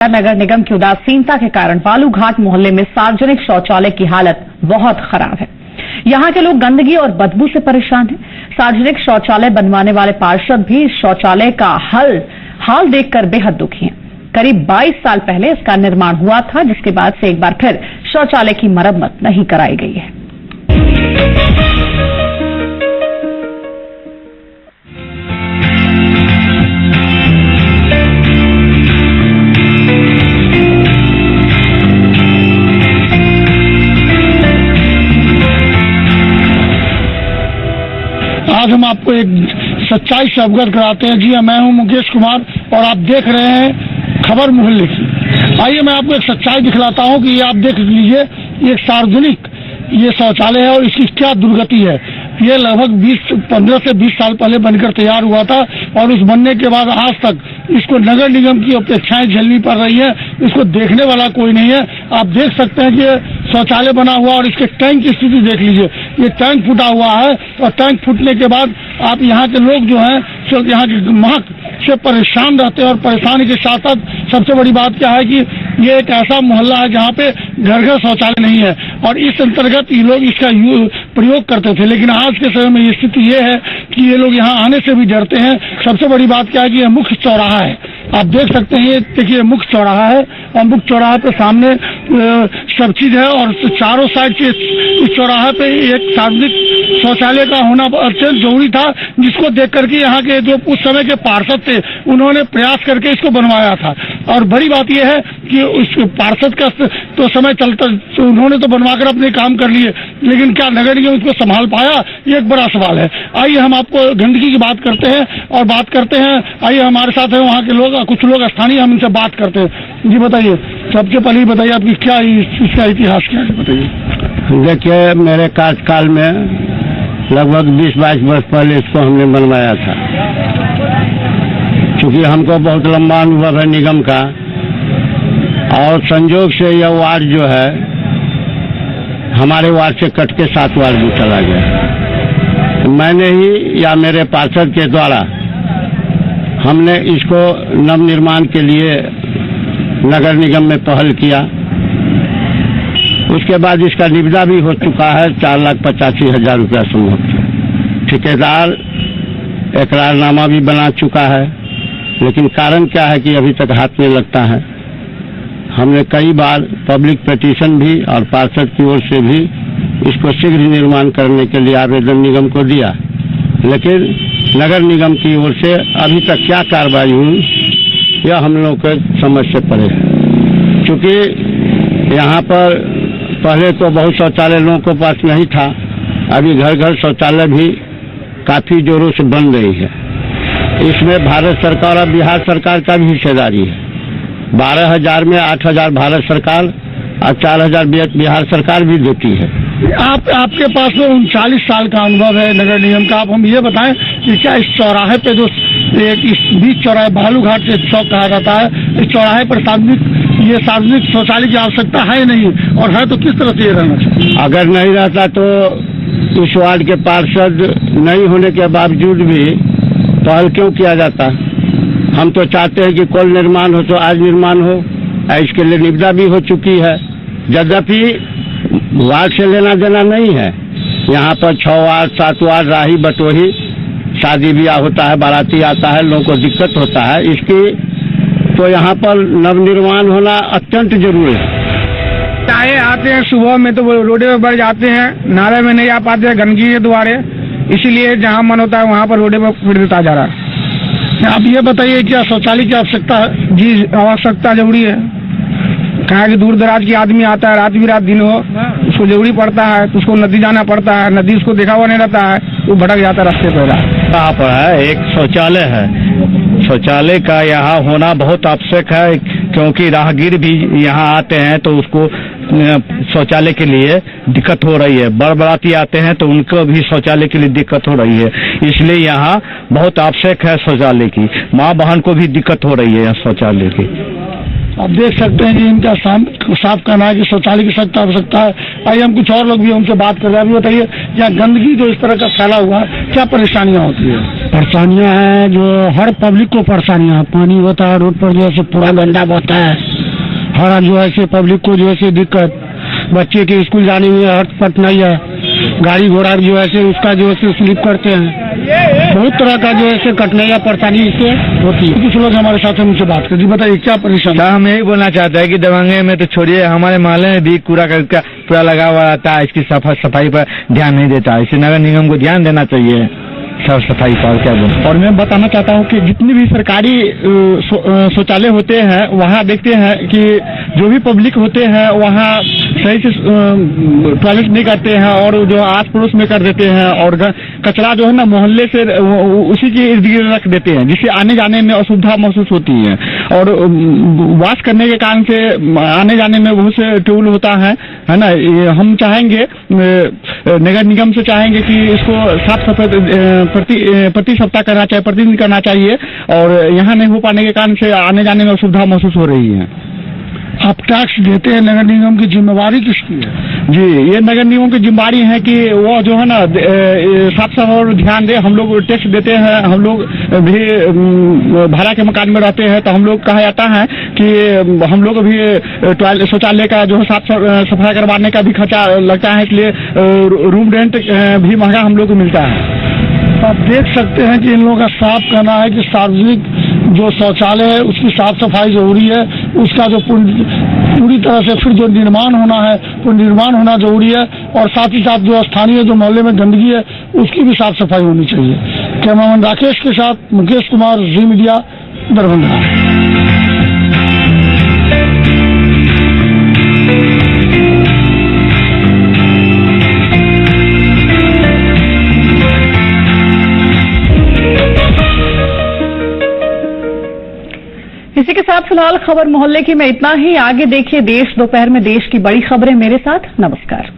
नगर निगम की उदासीनता के कारण बालूघाट मोहल्ले में सार्वजनिक शौचालय की हालत बहुत खराब है। यहाँ के लोग गंदगी और बदबू से परेशान हैं। सार्वजनिक शौचालय बनवाने वाले पार्षद भी इस शौचालय का हाल देखकर बेहद दुखी हैं। करीब 22 साल पहले इसका निर्माण हुआ था, जिसके बाद से एक बार फिर शौचालय की मरम्मत नहीं कराई गई है। आज हम आपको एक सच्चाई से अवगत कराते हैं। जी हाँ, मैं हूं मुकेश कुमार और आप देख रहे हैं खबर मोहल्ले की। आइए मैं आपको एक सच्चाई दिखलाता हूं कि ये आप देख लीजिए, ये सार्वजनिक ये शौचालय है और इसकी क्या दुर्गति है। ये लगभग 15 से 20 साल पहले बनकर तैयार हुआ था और उस बनने के बाद आज तक इसको नगर निगम की अपेक्षाएं झेलनी पड़ रही है। इसको देखने वाला कोई नहीं है। आप देख सकते हैं कि शौचालय बना हुआ और इसके टैंक की स्थिति देख लीजिए। ये टैंक फूटा हुआ है और टैंक फूटने के बाद आप यहाँ के लोग जो हैं यहाँ की महक से परेशान रहते हैं। और परेशानी के साथ साथ सबसे बड़ी बात क्या है कि ये एक ऐसा मोहल्ला है जहाँ पे घर घर शौचालय नहीं है और इस अंतर्गत ये लोग इसका प्रयोग करते थे। लेकिन आज के समय में ये स्थिति ये है कि ये लोग यहाँ आने से भी डरते हैं। सबसे बड़ी बात क्या है कि ये मुख्य चौराहा है। आप देख सकते हैं, ये देखिए मुख्य चौराहा है और मुख्य चौराहे पे सामने सब चीज है और चारों साइड से इस चौराहे पे एक सार्वजनिक शौचालय का होना अत्यंत जरूरी था, जिसको देख करके यहाँ के जो उस समय के पार्षद थे उन्होंने प्रयास करके इसको बनवाया था। और बड़ी बात यह है कि उस पार्षद का तो समय चलता, तो उन्होंने तो बनवाकर अपने काम कर लिए, लेकिन क्या नगर निगम उसको संभाल पाया, ये एक बड़ा सवाल है। आइए हम आपको गंदगी की बात करते हैं और बात करते हैं। आइए हमारे साथ है वहाँ के लोग, कुछ लोग स्थानीय, हम इनसे बात करते हैं। जी बताइए, सबसे पहले बताइए आपकी क्या इसका इतिहास क्या है, बताइए। देखिए, मेरे कार्यकाल में लगभग 20-22 वर्ष पहले इसको हमने बनवाया था। क्योंकि हमको बहुत लंबा अनुभव है निगम का और संजोग से यह वार्ड जो है हमारे वार्ड से कट के 7 वार्ड में चला गया। मैंने ही या मेरे पार्षद के द्वारा हमने इसको नव निर्माण के लिए नगर निगम में पहल किया। उसके बाद इसका निविदा भी हो चुका है 4,85,000 रुपया समूह। ठेकेदार इकरारनामा भी बना चुका है, लेकिन कारण क्या है कि अभी तक हाथ में लगता है। हमने कई बार पब्लिक पिटीशन भी और पार्षद की ओर से भी इसको शीघ्र निर्माण करने के लिए आवेदन निगम को दिया, लेकिन नगर निगम की ओर से अभी तक क्या कार्रवाई हुई यह हम लोग के समझ से परे है। क्योंकि यहाँ पर पहले तो बहुत शौचालय लोगों के पास नहीं था, अभी घर घर शौचालय भी काफी जोरों से बन रही है। इसमें भारत सरकार और बिहार सरकार का भी हिस्सेदारी है। 12,000 में 8,000 भारत सरकार और 4,000 बिहार सरकार भी देती है। आपके पास में 39 साल का अनुभव है नगर निगम का। आप हम ये बताएं कि क्या इस चौराहे पे जो इस बीच चौराहे बालूघाट से चौक कहा जाता है, इस चौराहे पर सार्वजनिक शौचालय की आवश्यकता है नहीं, और है तो किस तरह से ये रहना चाहिए? अगर नहीं रहता तो इस वार्ड के पार्षद नहीं होने के बावजूद भी पहल क्यों किया जाता? हम तो चाहते हैं कि कल निर्माण हो तो आज निर्माण हो। इसके लिए निविदा भी हो चुकी है, यद्यपि वार्ड से लेना देना नहीं है। यहाँ पर 6 वार्ड 7 वार्ड राही बटोही शादी ब्याह होता है, बाराती आता है, लोगों को दिक्कत होता है। इसकी तो यहाँ पर नवनिर्माण होना अत्यंत जरूरी है। चाहे आते हैं सुबह में तो वो रोडे पे बढ़ जाते हैं, नाले में नहीं आ पाते हैं गंदगी के द्वारे, इसीलिए जहाँ मन होता है वहाँ पर रोडे पर फिर देता जा रहा है। आप ये बताइए, क्या शौचालय की आवश्यकता है? जी, आवश्यकता जरूरी है। कहा कि दूर दराज की आदमी आता है, रात भी रात दिन हो, उसको जरूरी पड़ता है तो उसको नदी जाना पड़ता है। नदी उसको देखा हुआ नहीं रहता है, वो भटक जाता है रास्ते पर। यहाँ पर है एक शौचालय है। शौचालय का यहाँ होना बहुत आवश्यक है, क्योंकि राहगीर भी यहाँ आते हैं तो उसको शौचालय के लिए दिक्कत हो रही है। बड़बड़ाती आते हैं तो उनको भी शौचालय के लिए दिक्कत हो रही है। इसलिए यहाँ बहुत आवश्यक है शौचालय की। माँ बहन को भी दिक्कत हो रही है शौचालय की। आप देख सकते हैं कि इनका साफ कहना है कि शौचालय की सख्त आवश्यकता है। आइए हम कुछ और लोग भी उनसे बात कर रहे हैं। अभी बताइए, यहाँ गंदगी जो इस तरह का फैला हुआ है, क्या परेशानियां होती है? परेशानियां हैं, जो हर पब्लिक को परेशानियां है। पानी होता है रोड पर, जो है पूरा गंदा बहता है। हर जो है पब्लिक को जो है दिक्कत, बच्चे के स्कूल जाने में हर कठिनाई है। गाड़ी घोड़ा जो है उसका जो है स्लिप करते हैं। बहुत तरह का जो है कठिनाइयाँ परेशानी इससे होती है। कुछ लोग हमारे साथ उनसे बात कर। जी बताइए, क्या परेशानी? हम यही बोलना चाहते हैं कि दबंगे में तो छोड़िए, हमारे मोहल्ले में भी कूड़ा का पूरा लगा हुआ रहता है। इसकी सफाई पर ध्यान नहीं देता है। इसे नगर निगम को ध्यान देना चाहिए साफ सफाई पर। क्या बोलूं? और मैं बताना चाहता हूँ कि जितनी भी सरकारी शौचालय होते हैं, वहाँ देखते हैं कि जो भी पब्लिक होते हैं वहाँ सही से टॉयलेट नहीं करते हैं और जो आस पड़ोस में कर देते हैं, और कचरा जो है ना मोहल्ले से उसी के इर्द गिर्द रख देते हैं, जिससे आने जाने में असुविधा महसूस होती है। और वाश करने के कारण से आने जाने में बहुत से ट्रबल होता है ना। हम चाहेंगे, नगर निगम से चाहेंगे कि इसको साफ सफाई प्रति सप्ताह करना चाहिए, प्रतिदिन करना चाहिए। और यहाँ नहीं हो पाने के कारण से आने जाने में असुविधा महसूस हो रही है। आप टैक्स देते हैं, नगर निगम की जिम्मेवारी किसकी है? जी, ये नगर निगम की जिम्मेवारी है कि वो जो है ना साफ सफाई और ध्यान दे। हम लोग टैक्स देते हैं, हम लोग भी भाड़ा के मकान में रहते हैं, तो हम लोग कहा जाता है कि हम लोग भी शौचालय का जो है साफ सफाई करवाने का भी खर्चा लगता है, इसलिए रूम रेंट भी महंगा हम लोग को मिलता है। आप देख सकते हैं कि इन लोगों का साफ कहना है कि सार्वजनिक जो शौचालय है उसकी साफ सफाई जरूरी है। उसका जो पूरी तरह से फिर जो निर्माण होना है वो निर्माण होना जरूरी है। और साथ ही साथ जो स्थानीय जो मोहल्ले में गंदगी है उसकी भी साफ सफाई होनी चाहिए। कैमरामैन राकेश के साथ मुकेश कुमार, जी मीडिया, दरभंगा। इसी के साथ फिलहाल खबर मोहल्ले की में इतना ही। आगे देखिए देश दोपहर में देश की बड़ी खबरें मेरे साथ। नमस्कार।